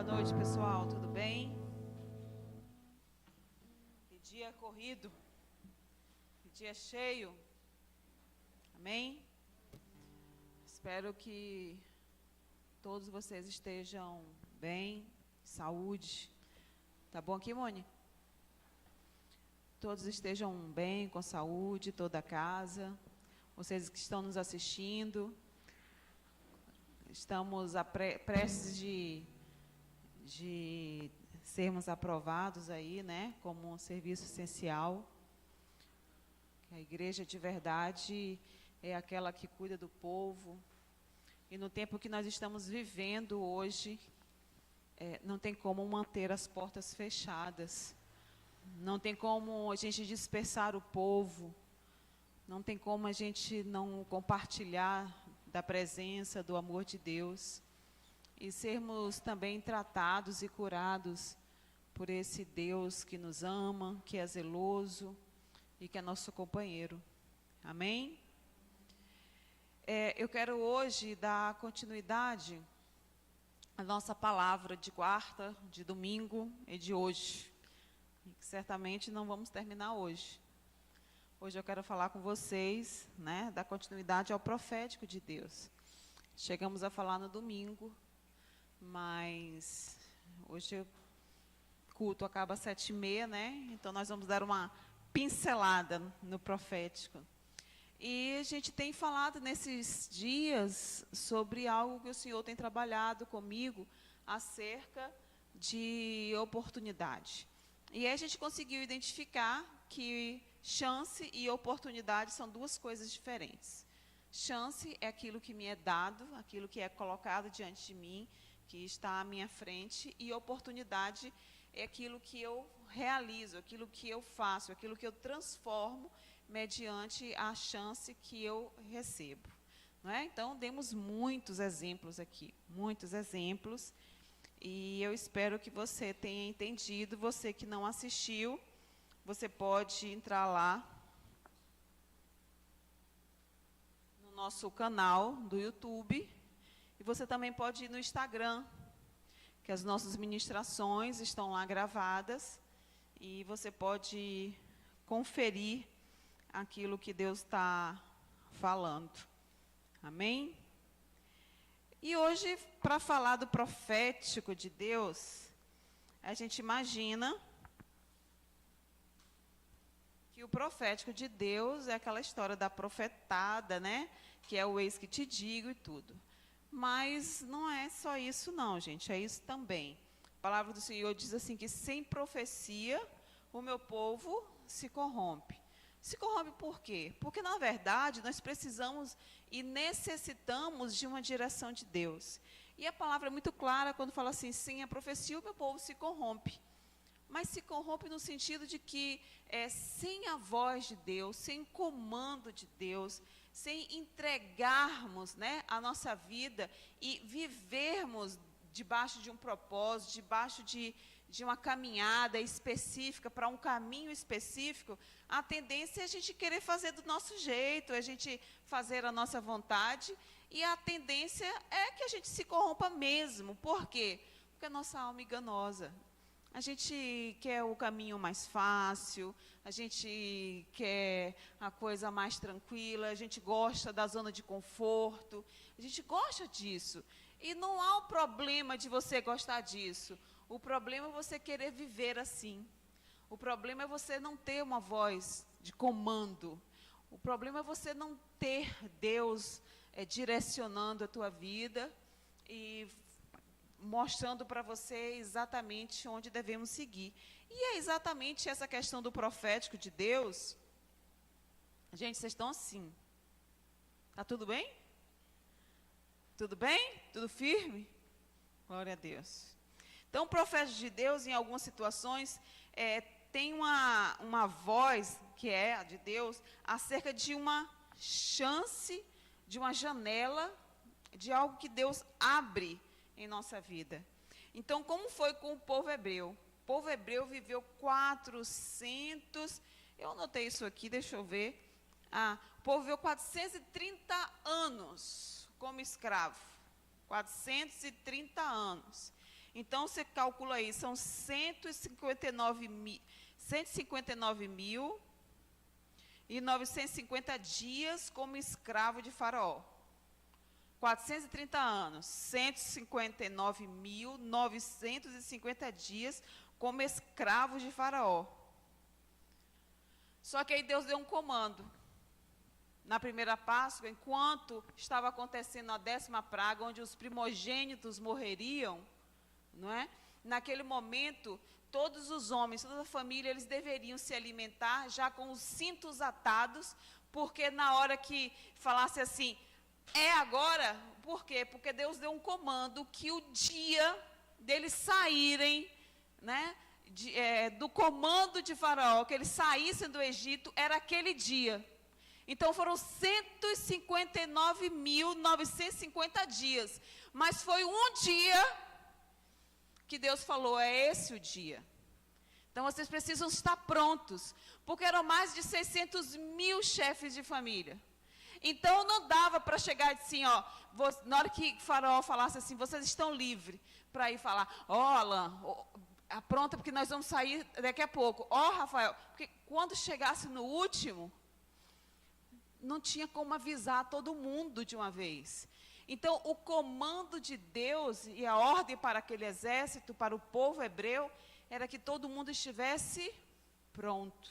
noite, pessoal. Tudo bem? Que dia corrido. Que dia cheio. Amém? Espero que todos vocês estejam bem, saúde. Tá bom aqui, Mônica? Todos estejam bem, com saúde, toda a casa. Vocês que estão nos assistindo. Estamos prestes de sermos aprovados aí, né, como um serviço essencial. A igreja de verdade é aquela que cuida do povo. E no tempo que nós estamos vivendo hoje, não tem como manter as portas fechadas. Não tem como a gente dispersar o povo. Não tem como a gente não compartilhar da presença, do amor de Deus. E sermos também tratados e curados por esse Deus que nos ama, que é zeloso e que é nosso companheiro. Amém? Eu quero hoje dar continuidade à nossa palavra de quarta, de domingo e de hoje. E que certamente não vamos terminar hoje. Hoje eu quero falar com vocês, né, dar continuidade ao profético de Deus. Chegamos a falar no domingo, mas hoje o culto acaba às 7h30, né? Então nós vamos dar uma pincelada no profético. E a gente tem falado nesses dias sobre algo que o Senhor tem trabalhado comigo acerca de oportunidade. E aí a gente conseguiu identificar que chance e oportunidade são duas coisas diferentes. Chance é aquilo que me é dado, aquilo que é colocado diante de mim, que está à minha frente, e oportunidade é aquilo que eu realizo, aquilo que eu faço, aquilo que eu transformo mediante a chance que eu recebo. Não é? Então, demos muitos exemplos aqui, muitos exemplos, e eu espero que você tenha entendido. Você que não assistiu, você pode entrar lá no nosso canal do YouTube, e você também pode ir no Instagram, que as nossas ministrações estão lá gravadas, e você pode conferir aquilo que Deus está falando. Amém? E hoje, para falar do profético de Deus, a gente imagina que o profético de Deus é aquela história da profetada, né? Que é o eis que te digo e tudo. Mas não é só isso não, gente, é isso também. A palavra do Senhor diz assim que sem profecia o meu povo se corrompe. Se corrompe por quê? Porque, na verdade, nós precisamos e necessitamos de uma direção de Deus. E a palavra é muito clara quando fala assim, sem a profecia o meu povo se corrompe. Mas se corrompe no sentido de que, sem a voz de Deus, sem o comando de Deus, sem entregarmos, né, a nossa vida e vivermos debaixo de um propósito, debaixo de uma caminhada específica, para um caminho específico, a tendência é a gente querer fazer do nosso jeito, a gente fazer a nossa vontade, e a tendência é que a gente se corrompa mesmo. Por quê? Porque a nossa alma é enganosa. A gente quer o caminho mais fácil, a gente quer a coisa mais tranquila, a gente gosta da zona de conforto, a gente gosta disso. E não há o problema de você gostar disso. O problema é você querer viver assim. O problema é você não ter uma voz de comando. O problema é você não ter Deus direcionando a tua vida e mostrando para você exatamente onde devemos seguir. E é exatamente essa questão do profético de Deus. Gente, vocês estão assim. Tá tudo bem? Tudo bem? Tudo firme? Glória a Deus. Então, o profético de Deus, em algumas situações, tem uma voz, que é a de Deus, acerca de uma chance, de uma janela, de algo que Deus abre em nossa vida. Então, como foi com o povo hebreu? O povo hebreu viveu 400, eu anotei isso aqui, deixa eu ver. O povo viveu 430 anos como escravo. 430 anos. Então, você calcula aí, são 159.950 dias como escravo de Faraó. 430 anos, 159.950 dias como escravo de Faraó. Só que aí Deus deu um comando. Na primeira Páscoa, enquanto estava acontecendo a 10ª praga, onde os primogênitos morreriam, não é? Naquele momento, todos os homens, toda a família, eles deveriam se alimentar já com os cintos atados, porque na hora que falasse assim, é agora, por quê? Porque Deus deu um comando que o dia deles saírem, né, do comando de Faraó, que eles saíssem do Egito, era aquele dia. Então foram 159.950 dias, mas foi um dia que Deus falou, é esse o dia. Então vocês precisam estar prontos, porque eram mais de 600.000 chefes de família. Então não dava para chegar assim, ó, na hora que Faraó falasse assim, vocês estão livres para ir falar, Alan, pronta porque nós vamos sair daqui a pouco. Rafael, porque quando chegasse no último, não tinha como avisar todo mundo de uma vez. Então, o comando de Deus e a ordem para aquele exército, para o povo hebreu, era que todo mundo estivesse pronto.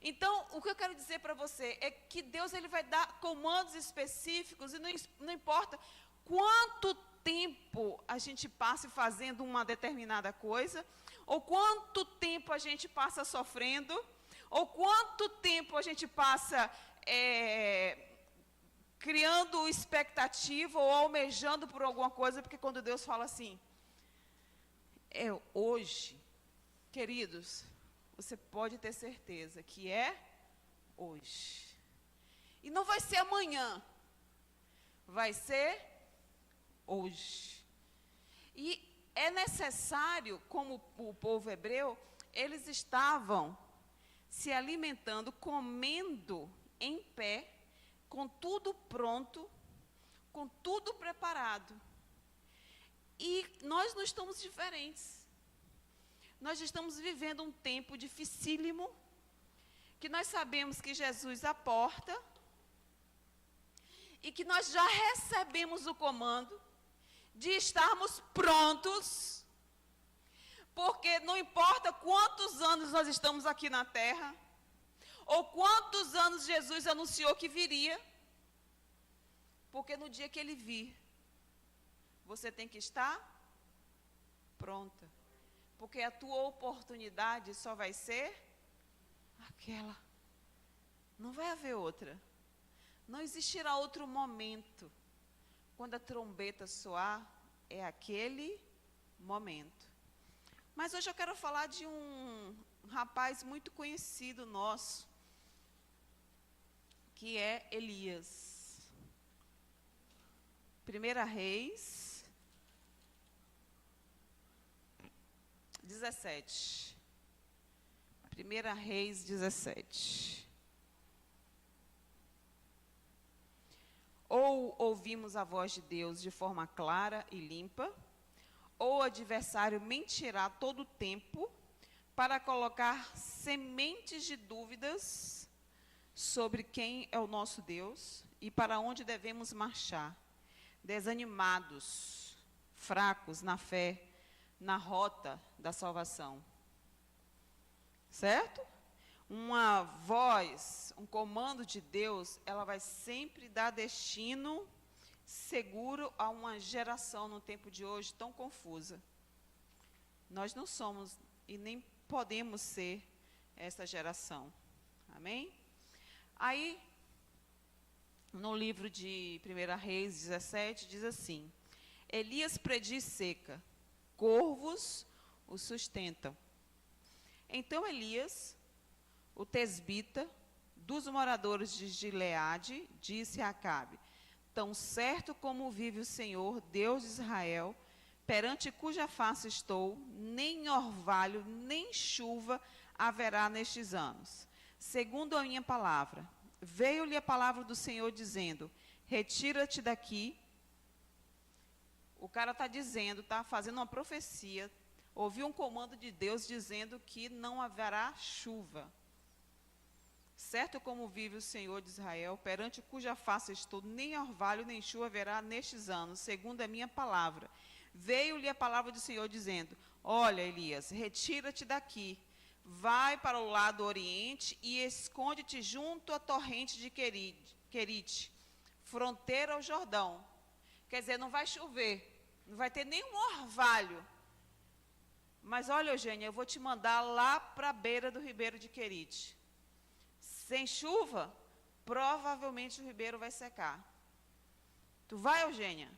Então, o que eu quero dizer para você é que Deus ele vai dar comandos específicos e não importa quanto tempo a gente passe fazendo uma determinada coisa, ou quanto tempo a gente passa sofrendo, ou quanto tempo a gente passa criando expectativa ou almejando por alguma coisa, porque quando Deus fala assim, é hoje, queridos, você pode ter certeza que é hoje. E não vai ser amanhã, vai ser hoje. E é necessário, como o povo hebreu, eles estavam se alimentando, comendo em pé, com tudo pronto, com tudo preparado. E nós não estamos diferentes. Nós estamos vivendo um tempo dificílimo, que nós sabemos que Jesus é a porta, e que nós já recebemos o comando de estarmos prontos, porque não importa quantos anos nós estamos aqui na terra, ou quantos anos Jesus anunciou que viria, porque no dia que ele vir, você tem que estar pronta, porque a tua oportunidade só vai ser aquela, não vai haver outra, não existirá outro momento. Quando a trombeta soar, é aquele momento. Mas hoje eu quero falar de um rapaz muito conhecido nosso, que é Elias. 1 Reis 17. 1 Reis 17. Ou ouvimos a voz de Deus de forma clara e limpa, ou o adversário mentirá todo o tempo para colocar sementes de dúvidas sobre quem é o nosso Deus e para onde devemos marchar, desanimados, fracos na fé, na rota da salvação. Certo? Uma voz, um comando de Deus, ela vai sempre dar destino seguro a uma geração no tempo de hoje tão confusa. Nós não somos e nem podemos ser essa geração. Amém? Aí, no livro de 1 Reis 17, diz assim, Elias prediz seca, corvos o sustentam. Então Elias, o tesbita, dos moradores de Gileade, disse a Acabe, tão certo como vive o Senhor, Deus de Israel, perante cuja face estou, nem orvalho, nem chuva haverá nestes anos. Segundo a minha palavra, veio-lhe a palavra do Senhor dizendo, retira-te daqui, O cara está dizendo, está fazendo uma profecia, ouviu um comando de Deus dizendo que não haverá chuva. Certo como vive o Senhor de Israel, perante cuja face estou, nem orvalho nem chuva haverá nestes anos, segundo a minha palavra. Veio-lhe a palavra do Senhor dizendo, olha, Elias, retira-te daqui, vai para o lado oriente e esconde-te junto à torrente de Querite, fronteira ao Jordão. Quer dizer, não vai chover, não vai ter nenhum orvalho. Mas olha, Eugênia, eu vou te mandar lá para a beira do ribeiro de Querite. Sem chuva, provavelmente o ribeiro vai secar. Tu vai, Eugênia?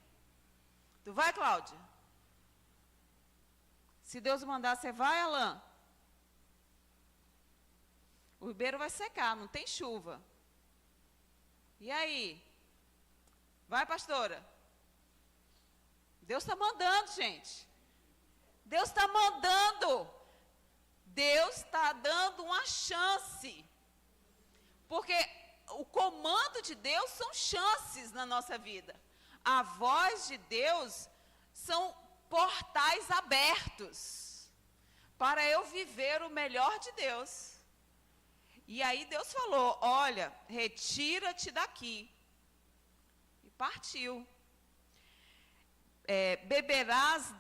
Tu vai, Cláudia? Se Deus mandar, você vai, Alain? O ribeiro vai secar, não tem chuva. E aí? Vai, pastora? Deus está mandando, gente. Deus está mandando. Deus está dando uma chance. Porque o comando de Deus são chances na nossa vida. A voz de Deus são portais abertos para eu viver o melhor de Deus. E aí Deus falou, olha, retira-te daqui. E partiu. Beberás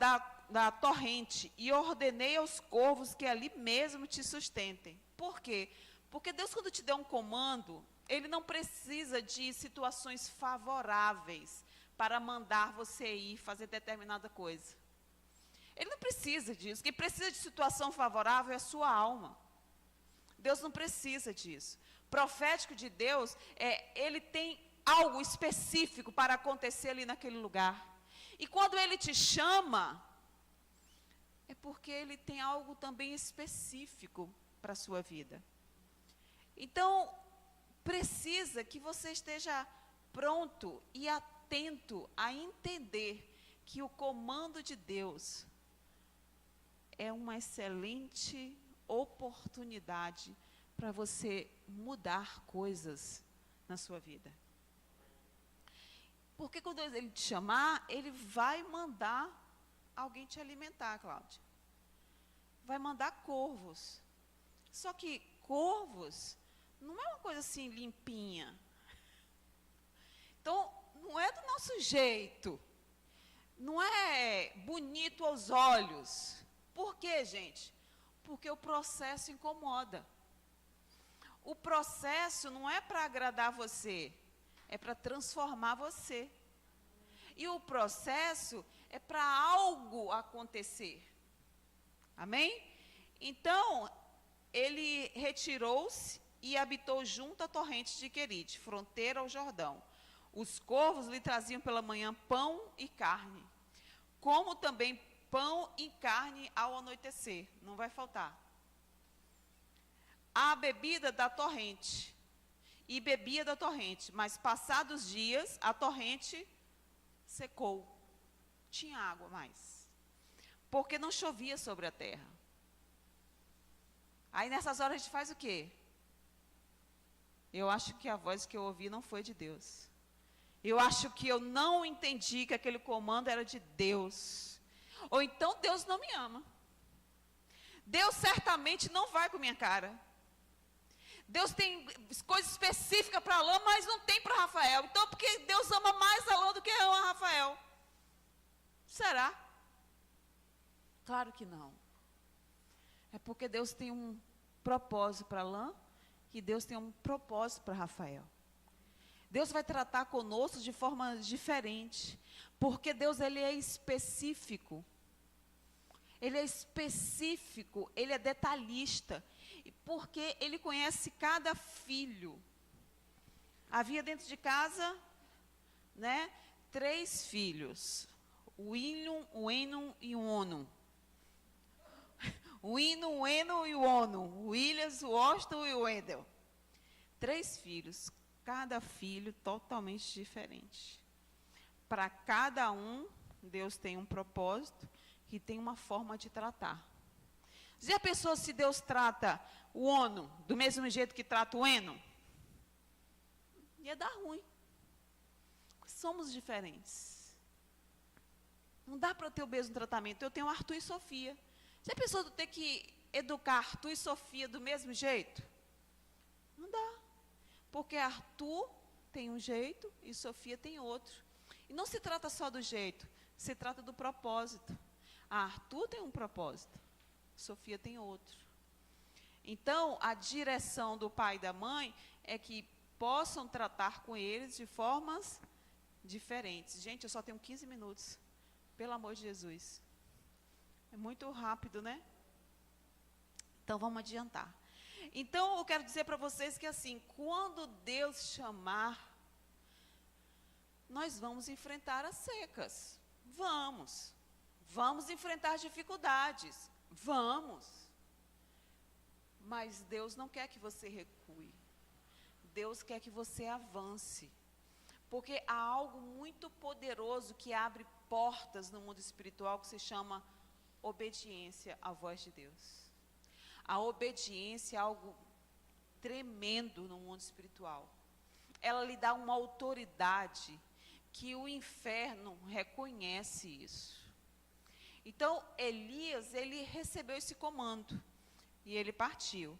da torrente, e ordenei aos corvos que ali mesmo te sustentem. Por quê? Porque Deus, quando te der um comando, Ele não precisa de situações favoráveis para mandar você ir fazer determinada coisa. Ele não precisa disso. Quem precisa de situação favorável é a sua alma. Deus não precisa disso. Profético de Deus, Ele tem algo específico para acontecer ali naquele lugar. E quando Ele te chama, é porque Ele tem algo também específico para a sua vida. Então, precisa que você esteja pronto e atento a entender que o comando de Deus é uma excelente oportunidade para você mudar coisas na sua vida. Porque quando Ele te chamar, Ele vai mandar alguém te alimentar, Cláudia. Vai mandar corvos. Só que corvos não é uma coisa assim limpinha. Então, não é do nosso jeito. Não é bonito aos olhos. Por quê, gente? Porque o processo incomoda. O processo não é para agradar você, é para transformar você. E o processo é para algo acontecer. Amém? Então, ele retirou-se e habitou junto à torrente de Querite, fronteira ao Jordão. Os corvos lhe traziam pela manhã pão e carne, como também pão e carne ao anoitecer, não vai faltar. A bebida da torrente, e bebia da torrente, mas passados dias, a torrente secou, tinha água mais, porque não chovia sobre a terra. Aí nessas horas a gente faz o quê? Eu acho que a voz que eu ouvi não foi de Deus. Eu acho que eu não entendi que aquele comando era de Deus. Ou então Deus não me ama. Deus certamente não vai com minha cara. Deus tem coisa específica para Alain, mas não tem para Rafael. Então, porque Deus ama mais Alain do que ama Rafael? Será? Claro que não. É porque Deus tem um propósito para Alain e Deus tem um propósito para Rafael. Deus vai tratar conosco de forma diferente, porque Deus, Ele é específico. Ele é específico, Ele é detalhista, porque Ele conhece cada filho. Havia dentro de casa, 3 filhos, o William, o Enon e o Ono. O Ino, o Eno e o Ono, o Williams, o Austin e o Wendel. 3 filhos, cada filho totalmente diferente. Para cada um, Deus tem um propósito e tem uma forma de tratar. Já pensou se Deus trata o Ono do mesmo jeito que trata o Eno? Ia dar ruim. Somos diferentes. Não dá para ter o mesmo tratamento. Eu tenho Arthur e Sofia. Já pensou de ter que educar Arthur e Sofia do mesmo jeito? Não dá. Porque Arthur tem um jeito e Sofia tem outro. E não se trata só do jeito, se trata do propósito. Arthur tem um propósito, Sofia tem outro. Então, a direção do pai e da mãe é que possam tratar com eles de formas diferentes. Gente, eu só tenho 15 minutos. Pelo amor de Jesus. É muito rápido, né? Então, vamos adiantar. Então, eu quero dizer para vocês que, assim, quando Deus chamar, nós vamos enfrentar as secas. Vamos. Vamos enfrentar dificuldades. Vamos. Mas Deus não quer que você recue. Deus quer que você avance. Porque há algo muito poderoso que abre portas no mundo espiritual que se chama obediência à voz de Deus. A obediência é algo tremendo no mundo espiritual. Ela lhe dá uma autoridade que o inferno reconhece isso. Então, Elias, ele recebeu esse comando e ele partiu.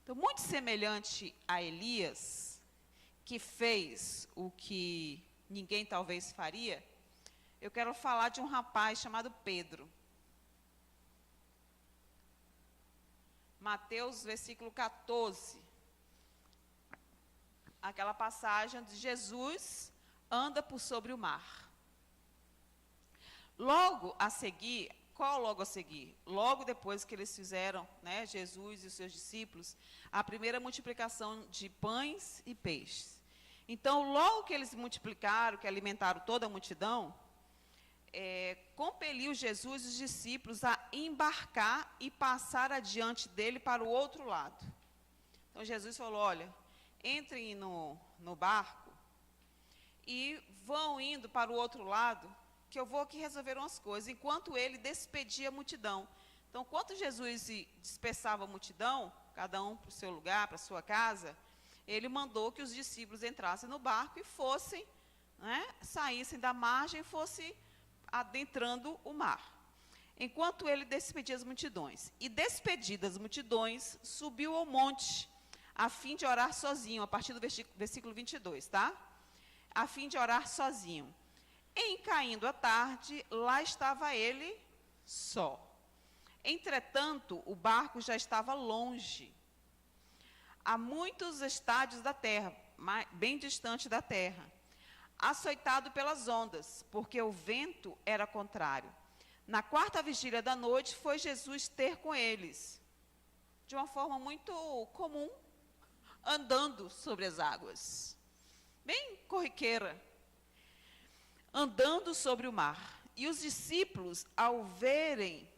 Então, muito semelhante a Elias, que fez o que ninguém talvez faria, eu quero falar de um rapaz chamado Pedro. Mateus, versículo 14. Aquela passagem onde Jesus anda por sobre o mar. Logo a seguir, qual logo a seguir? Logo depois que eles fizeram, né, Jesus e os seus discípulos, a primeira multiplicação de pães e peixes. Então, logo que eles multiplicaram, que alimentaram toda a multidão, compeliu Jesus e os discípulos a embarcar e passar adiante dele para o outro lado. Então, Jesus falou, olha, entrem no barco e vão indo para o outro lado, que eu vou aqui resolver umas coisas, enquanto ele despedia a multidão. Então, enquanto Jesus dispersava a multidão, cada um para o seu lugar, para a sua casa, ele mandou que os discípulos entrassem no barco e fossem, né, saíssem da margem e fossem adentrando o mar. Enquanto ele despedia as multidões. E despedidas as multidões, subiu ao monte, a fim de orar sozinho, a partir do versículo 22, tá? A fim de orar sozinho. Em caindo a tarde, lá estava ele só. Entretanto, o barco já estava longe, a muitos estádios da terra, bem distante da terra, açoitado pelas ondas, porque o vento era contrário. Na quarta vigília da noite, foi Jesus ter com eles, de uma forma muito comum, andando sobre as águas, bem corriqueira, andando sobre o mar. E os discípulos, ao verem-no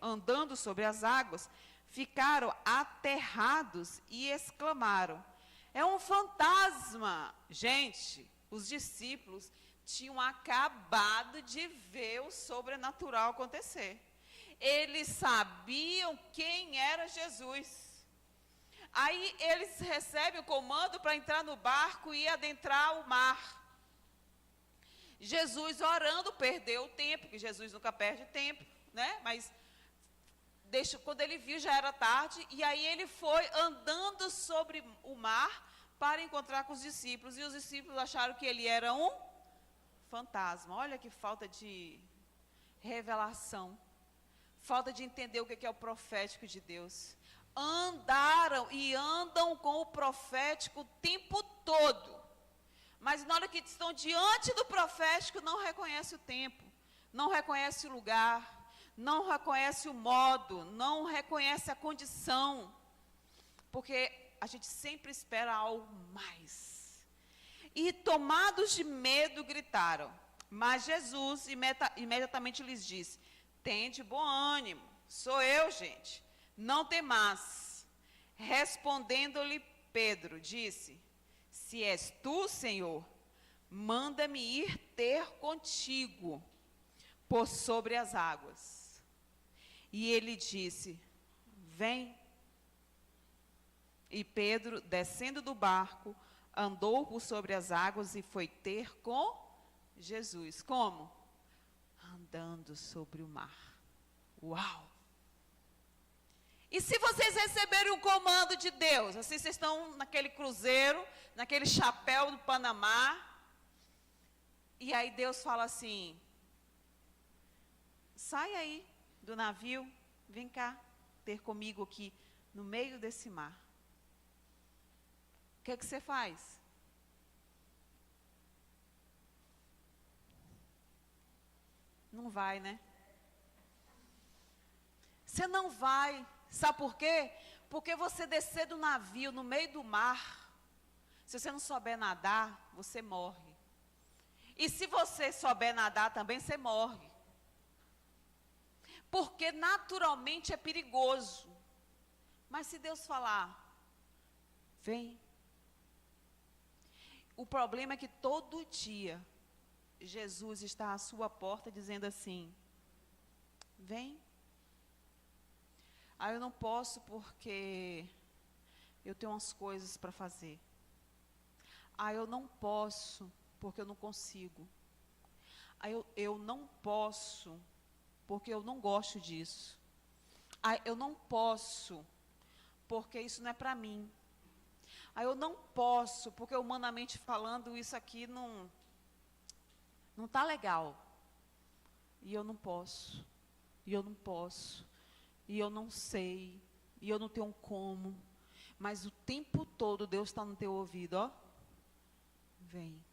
andando sobre as águas, ficaram aterrados e exclamaram, é um fantasma. Gente, os discípulos tinham acabado de ver o sobrenatural acontecer. Eles sabiam quem era Jesus. Aí eles recebem o comando para entrar no barco e adentrar o mar. Jesus orando, perdeu o tempo, porque Jesus nunca perde tempo, né? Mas quando ele viu, já era tarde, e aí ele foi andando sobre o mar para encontrar com os discípulos, e os discípulos acharam que ele era um fantasma. Olha que falta de revelação, falta de entender o que é o profético de Deus. Andaram e andam com o profético o tempo todo, mas na hora que estão diante do profético, não reconhece o tempo, não reconhece o lugar, não reconhece o modo, não reconhece a condição, porque a gente sempre espera algo mais. E tomados de medo gritaram, mas Jesus imediatamente lhes disse, tende bom ânimo, sou eu, gente, não temais. Respondendo-lhe Pedro, disse, se és tu, Senhor, manda-me ir ter contigo por sobre as águas. E ele disse, vem. E Pedro, descendo do barco, andou por sobre as águas e foi ter com Jesus. Como? andando sobre o mar. Uau! E se vocês receberem um comando de Deus, assim vocês estão naquele cruzeiro, naquele chapéu do Panamá, e aí Deus fala assim, sai aí do navio, vem cá ter comigo aqui no meio desse mar. O que é que você faz? Não vai, né? Você não vai. Sabe por quê? Porque você descer do navio no meio do mar, se você não souber nadar, você morre. E se você souber nadar também, você morre. Porque naturalmente é perigoso. Mas se Deus falar, vem. O problema é que todo dia Jesus está à sua porta dizendo assim, vem. Ah, eu não posso porque eu tenho umas coisas para fazer. Ah, eu não posso porque eu não consigo. Ah, eu não posso porque eu não gosto disso. Ah, eu não posso porque isso não é para mim. Ah, eu não posso porque humanamente falando isso aqui não está legal. E eu não posso. E eu não posso. E eu não sei, e eu não tenho como, mas o tempo todo Deus está no teu ouvido, ó, vem.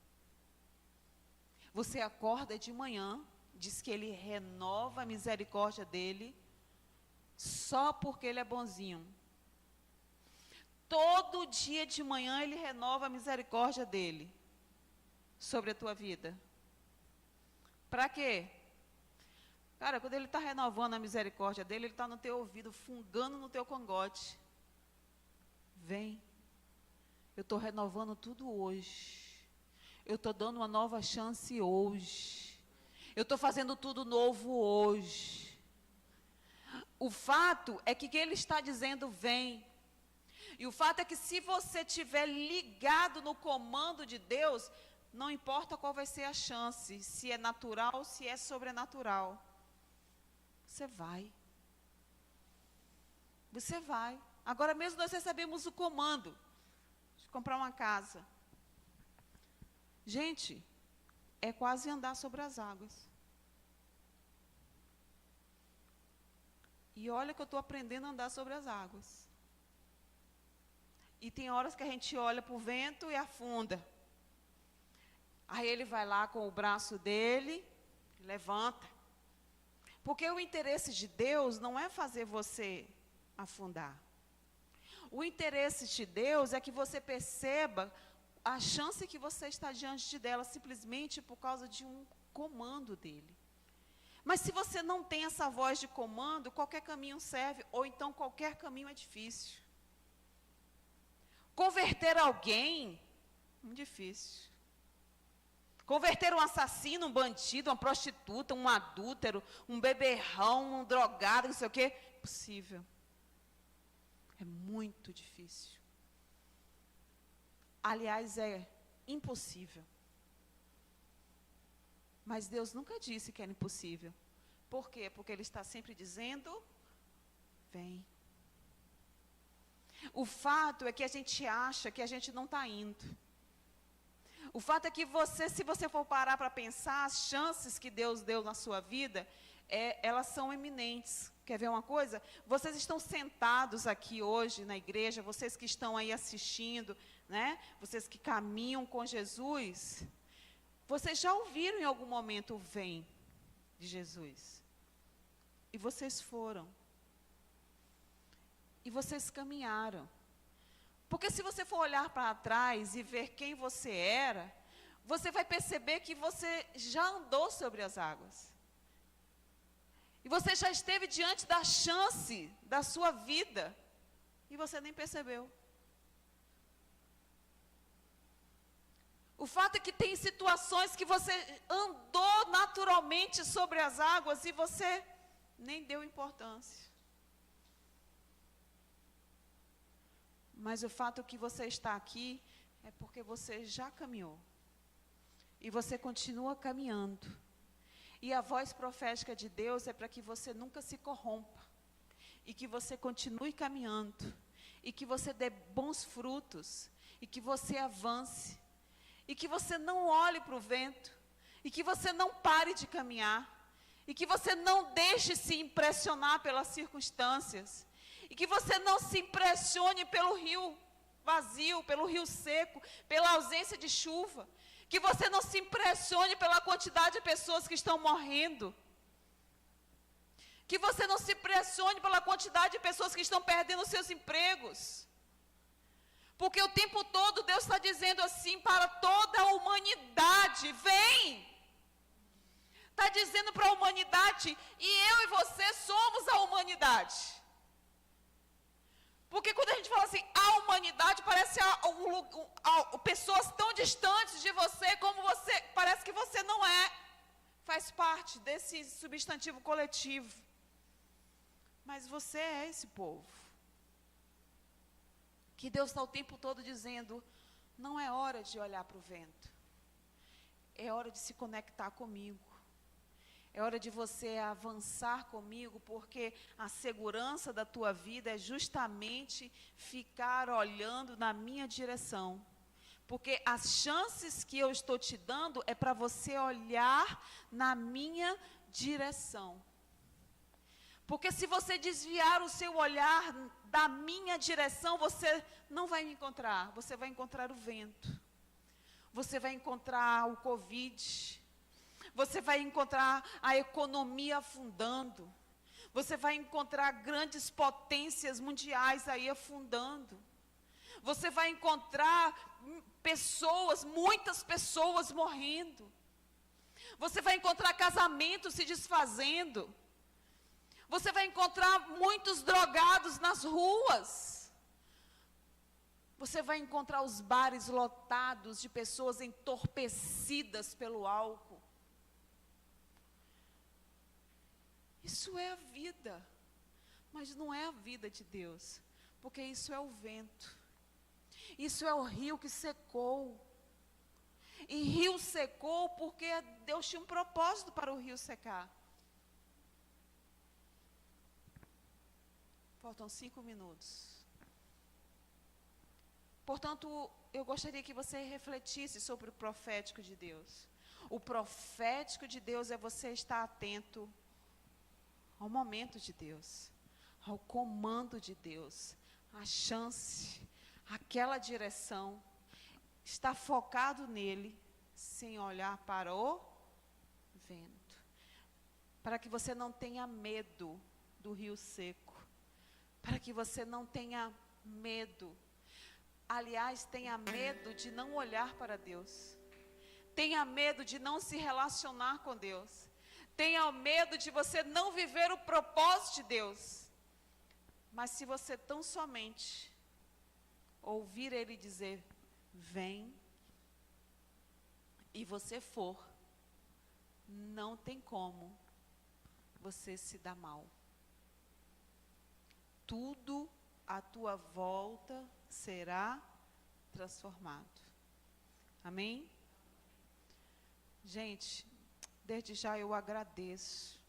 Você acorda de manhã, diz que Ele renova a misericórdia dEle, só porque Ele é bonzinho. Todo dia de manhã Ele renova a misericórdia dEle, sobre a tua vida. Para quê? Cara, quando Ele está renovando a misericórdia dEle, Ele está no teu ouvido, fungando no teu cangote. Vem. Eu estou renovando tudo hoje. Eu estou dando uma nova chance hoje. Eu estou fazendo tudo novo hoje. O fato é que Ele está dizendo, vem. E o fato é que se você estiver ligado no comando de Deus, não importa qual vai ser a chance, se é natural ou se é sobrenatural. Você vai. Você vai. Agora mesmo nós recebemos o comando de comprar uma casa. Gente, é quase andar sobre as águas. E olha que eu estou aprendendo a andar sobre as águas. E tem horas que a gente olha para o vento e afunda. Aí ele vai lá com o braço dele, levanta. Porque o interesse de Deus não é fazer você afundar. O interesse de Deus é que você perceba a chance que você está diante dela, simplesmente por causa de um comando dele. Mas se você não tem essa voz de comando, qualquer caminho serve, ou então qualquer caminho é difícil. Converter alguém, muito difícil. Converter um assassino, um bandido, uma prostituta, um adúltero, um beberrão, um drogado, não sei o quê, possível. É muito difícil. Aliás, é impossível. Mas Deus nunca disse que era impossível. Por quê? Porque Ele está sempre dizendo, vem. O fato é que a gente acha que a gente não está indo. O fato é que se você for parar para pensar, as chances que Deus deu na sua vida, elas são eminentes. Quer ver uma coisa? Vocês estão sentados aqui hoje na igreja, vocês que estão aí assistindo, né? Vocês que caminham com Jesus, vocês já ouviram em algum momento o vem de Jesus. E vocês foram. E vocês caminharam. Porque se você for olhar para trás e ver quem você era, você vai perceber que você já andou sobre as águas. E você já esteve diante da chance da sua vida. E você nem percebeu. O fato é que tem situações que você andou naturalmente sobre as águas e você nem deu importância. Mas o fato que você está aqui é porque você já caminhou. E você continua caminhando. E a voz profética de Deus é para que você nunca se corrompa, e que você continue caminhando, e que você dê bons frutos, e que você avance, e que você não olhe para o vento, e que você não pare de caminhar, e que você não deixe se impressionar pelas circunstâncias, e que você não se impressione pelo rio vazio, pelo rio seco, pela ausência de chuva, que você não se impressione pela quantidade de pessoas que estão morrendo, que você não se impressione pela quantidade de pessoas que estão perdendo seus empregos, porque o tempo todo Deus está dizendo assim para toda a humanidade: vem! Está dizendo para a humanidade, e eu e você somos a humanidade. Porque quando a gente fala assim, a humanidade, parece pessoas tão distantes de você, como você, parece que você não é, faz parte desse substantivo coletivo. Mas você é esse povo. Que Deus está o tempo todo dizendo, não é hora de olhar para o vento. É hora de se conectar comigo. É hora de você avançar comigo, porque a segurança da tua vida é justamente ficar olhando na minha direção. Porque as chances que eu estou te dando é para você olhar na minha direção. Porque se você desviar o seu olhar da minha direção, você não vai me encontrar. Você vai encontrar o vento. Você vai encontrar o Covid. Você vai encontrar a economia afundando. Você vai encontrar grandes potências mundiais aí afundando. Você vai encontrar pessoas, muitas pessoas morrendo. Você vai encontrar casamentos se desfazendo. Você vai encontrar muitos drogados nas ruas. Você vai encontrar os bares lotados de pessoas entorpecidas pelo álcool. Isso é a vida, mas não é a vida de Deus, porque isso é o vento, isso é o rio que secou, e rio secou porque Deus tinha um propósito para o rio secar. Faltam 5 minutos. Portanto, eu gostaria que você refletisse sobre o profético de Deus. O profético de Deus é você estar atento ao momento de Deus, ao comando de Deus, a chance, aquela direção, está focado nele, sem olhar para o vento, para que você não tenha medo do rio seco, para que você não tenha medo, aliás, tenha medo de não olhar para Deus, tenha medo de não se relacionar com Deus, tenha medo de você não viver o propósito de Deus. Mas se você tão somente ouvir Ele dizer, vem, e você for, não tem como você se dar mal. Tudo à tua volta será transformado. Amém? Gente, desde já eu agradeço.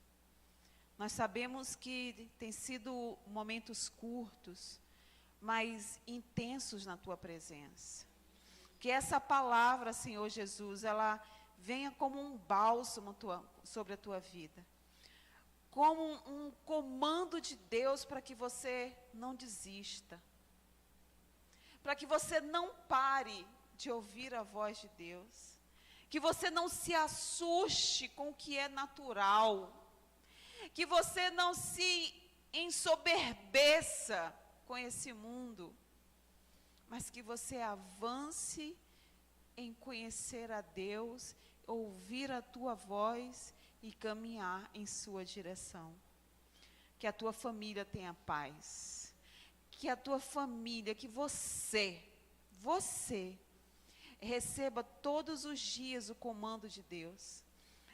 Nós sabemos que tem sido momentos curtos, mas intensos na tua presença. Que essa palavra, Senhor Jesus, ela venha como um bálsamo sobre a tua vida. Como um comando de Deus para que você não desista. Para que você não pare de ouvir a voz de Deus. Que você não se assuste com o que é natural. Que você não se ensoberbeça com esse mundo. Mas que você avance em conhecer a Deus, ouvir a tua voz e caminhar em sua direção. Que a tua família tenha paz. Que a tua família, que você receba todos os dias o comando de Deus.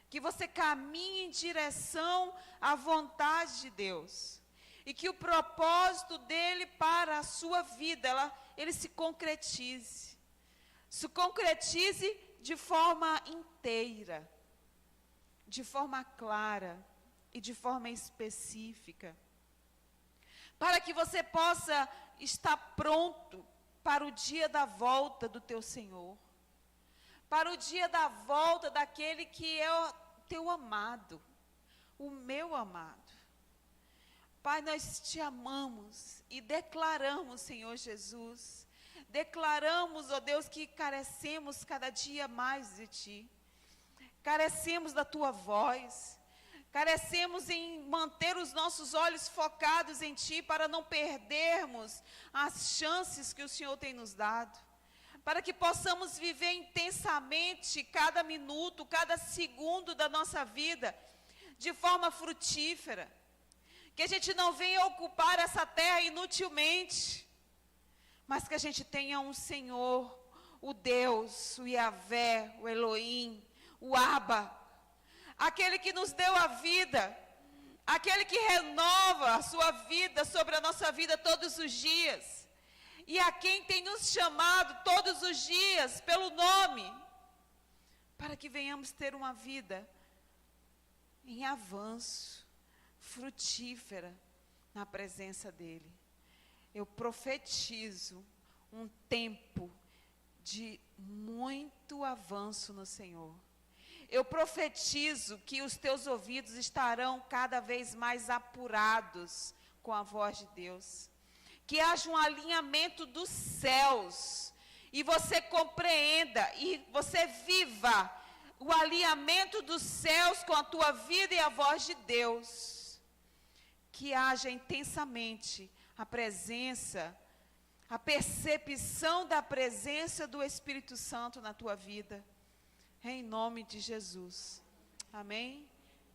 Que você caminhe em direção à vontade de Deus. E que o propósito dele para a sua vida, ele se concretize. Se concretize de forma inteira. de forma clara e de forma específica, para que você possa estar pronto para o dia da volta do teu Senhor, para o dia da volta daquele que é o teu amado, o meu amado. Pai, nós te amamos e declaramos, Senhor Jesus, declaramos, ó Deus, que carecemos cada dia mais de Ti, carecemos da Tua voz, carecemos em manter os nossos olhos focados em Ti, para não perdermos as chances que o Senhor tem nos dado, para que possamos viver intensamente cada minuto, cada segundo da nossa vida, de forma frutífera, que a gente não venha ocupar essa terra inutilmente, mas que a gente tenha um Senhor, o Deus, o Yahvé, o Elohim, o Abba, aquele que nos deu a vida, aquele que renova a sua vida sobre a nossa vida todos os dias, e a quem tem nos chamado todos os dias pelo nome, para que venhamos ter uma vida em avanço, frutífera na presença dEle. Eu profetizo um tempo de muito avanço no Senhor. Eu profetizo que os teus ouvidos estarão cada vez mais apurados com a voz de Deus. Que haja um alinhamento dos céus e você compreenda e você viva o alinhamento dos céus com a tua vida e a voz de Deus. Que haja intensamente a presença, a percepção da presença do Espírito Santo na tua vida, em nome de Jesus, amém?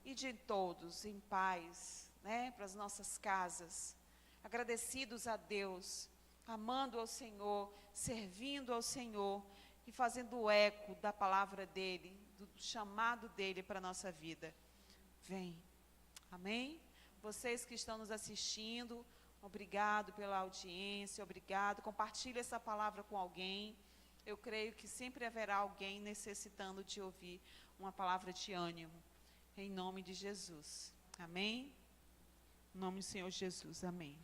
E de todos, em paz, né, para as nossas casas, agradecidos a Deus, amando ao Senhor, servindo ao Senhor, e fazendo eco da palavra dEle, do chamado dEle para a nossa vida. Vem, amém? Vocês que estão nos assistindo, obrigado pela audiência, obrigado. Compartilhe essa palavra com alguém. Eu creio que sempre haverá alguém necessitando de ouvir uma palavra de ânimo. Em nome de Jesus. Amém? Em nome do Senhor Jesus. Amém.